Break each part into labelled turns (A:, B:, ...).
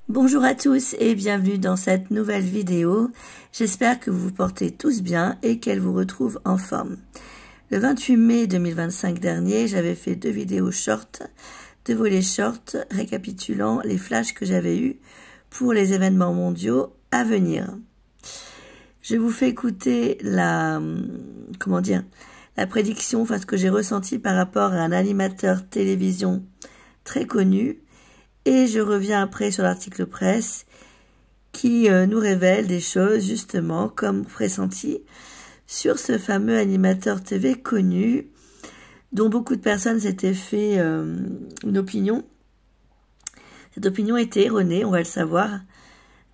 A: Bonjour à tous et bienvenue dans cette nouvelle vidéo. J'espère que vous vous portez tous bien et qu'elle vous retrouve en forme. Le 28 mai 2025 dernier, j'avais fait 2 vidéos short, 2 volets short récapitulant les flashs que j'avais eus pour les événements mondiaux à venir. Je vous fais écouter la prédiction, enfin ce que j'ai ressenti par rapport à un animateur télévision très connu. Et je reviens après sur l'article presse qui nous révèle des choses justement comme pressenti sur ce fameux animateur TV connu dont beaucoup de personnes s'étaient fait une opinion. Cette opinion était erronée, on va le savoir,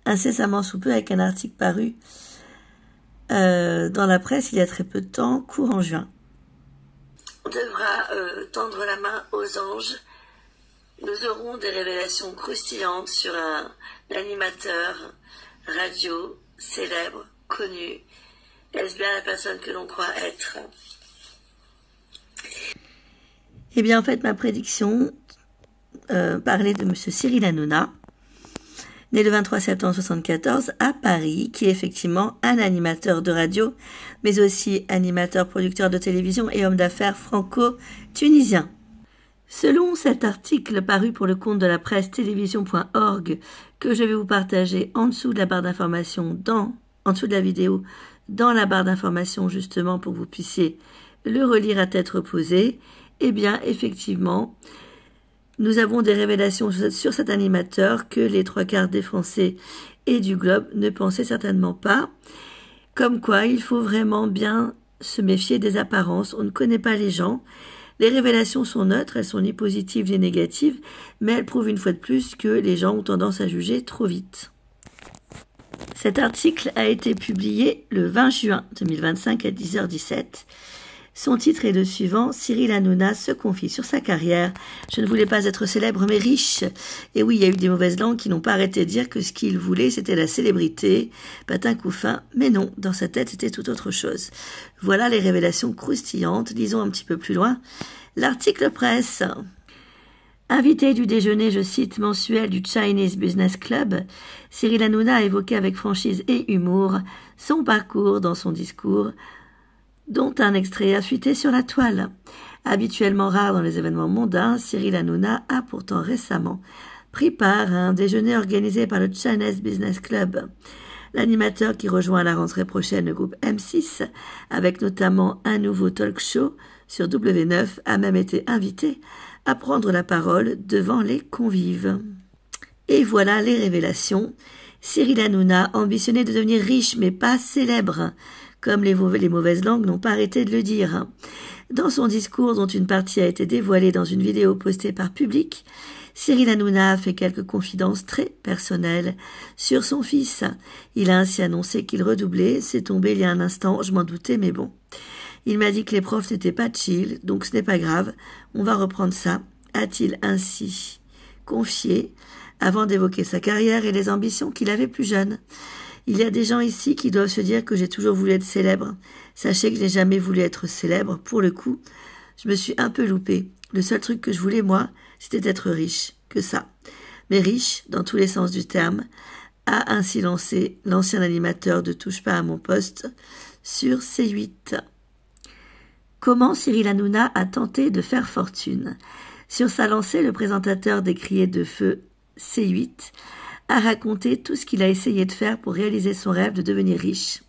A: incessamment sous peu avec un article paru dans la presse il y a très peu de temps, courant juin. On devra tendre la main aux anges. Nous aurons des révélations croustillantes sur un animateur radio célèbre, connu. Est-ce bien la personne que l'on croit être? Eh bien, en fait, ma prédiction parlait de M. Cyril Hanouna, né le 23 septembre 1974 à Paris, qui est effectivement un animateur de radio, mais aussi animateur, producteur de télévision et homme d'affaires franco-tunisien. Selon cet article paru pour le compte de la presse télévision.org que je vais vous partager en dessous de la barre d'information, en dessous de la vidéo, dans la barre d'information justement pour que vous puissiez le relire à tête reposée, eh bien effectivement, nous avons des révélations sur cet animateur que les 3/4 des Français et du globe ne pensaient certainement pas, comme quoi il faut vraiment bien se méfier des apparences, on ne connaît pas les gens. Les révélations sont neutres, elles sont ni positives ni négatives, mais elles prouvent une fois de plus que les gens ont tendance à juger trop vite. Cet article a été publié le 20 juin 2025 à 10h17. Son titre est le suivant: Cyril Hanouna se confie sur sa carrière. Je ne voulais pas être célèbre mais riche. Et oui, il y a eu des mauvaises langues qui n'ont pas arrêté de dire que ce qu'il voulait c'était la célébrité, patin couffin, mais non, dans sa tête c'était tout autre chose. Voilà les révélations croustillantes. Lisons un petit peu plus loin l'article presse. Invité du déjeuner, je cite, mensuel du Chinese Business Club, Cyril Hanouna a évoqué avec franchise et humour son parcours dans son discours, dont un extrait a fuité sur la toile. Habituellement rare dans les événements mondains, Cyril Hanouna a pourtant récemment pris part à un déjeuner organisé par le Chinese Business Club. L'animateur qui rejoint à la rentrée prochaine le groupe M6, avec notamment un nouveau talk show sur W9, a même été invité à prendre la parole devant les convives. Et voilà les révélations. Cyril Hanouna ambitionnait de devenir riche mais pas célèbre, comme les mauvaises langues n'ont pas arrêté de le dire. Dans son discours, dont une partie a été dévoilée dans une vidéo postée par Public, Cyril Hanouna a fait quelques confidences très personnelles sur son fils. Il a ainsi annoncé qu'il redoublait. C'est tombé il y a un instant, je m'en doutais, mais bon. Il m'a dit que les profs n'étaient pas chill, donc ce n'est pas grave. On va reprendre ça, a-t-il ainsi confié, avant d'évoquer sa carrière et les ambitions qu'il avait plus jeune. Il y a des gens ici qui doivent se dire que j'ai toujours voulu être célèbre. Sachez que je n'ai jamais voulu être célèbre. Pour le coup, je me suis un peu loupée. Le seul truc que je voulais, moi, c'était d'être riche. Que ça. Mais riche, dans tous les sens du terme, a ainsi lancé l'ancien animateur de Touche pas à mon poste sur C8. Comment Cyril Hanouna a tenté de faire fortune? Sur sa lancée, le présentateur décrié de feu C8 a raconté tout ce qu'il a essayé de faire pour réaliser son rêve de devenir riche.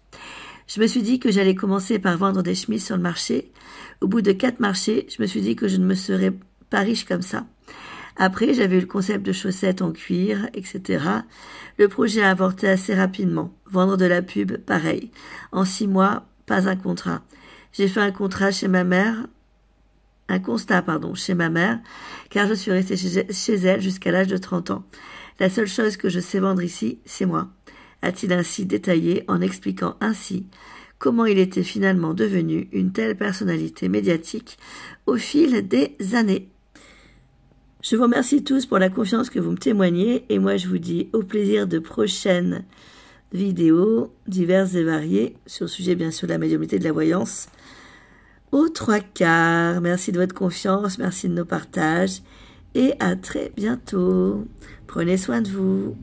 A: Je me suis dit que j'allais commencer par vendre des chemises sur le marché. Au bout de 4 marchés, je me suis dit que je ne me serais pas riche comme ça. Après, j'avais eu le concept de chaussettes en cuir, etc. Le projet a avorté assez rapidement. Vendre de la pub, pareil. En 6 mois, pas un contrat. J'ai fait un constat chez ma mère, car je suis restée chez elle jusqu'à l'âge de 30 ans. La seule chose que je sais vendre ici, c'est moi, a-t-il ainsi détaillé en expliquant ainsi comment il était finalement devenu une telle personnalité médiatique au fil des années. Je vous remercie tous pour la confiance que vous me témoignez et moi je vous dis au plaisir de prochaines vidéos diverses et variées sur le sujet bien sûr de la médiumnité de la voyance aux 3/4. Merci de votre confiance, merci de nos partages et à très bientôt. Prenez soin de vous.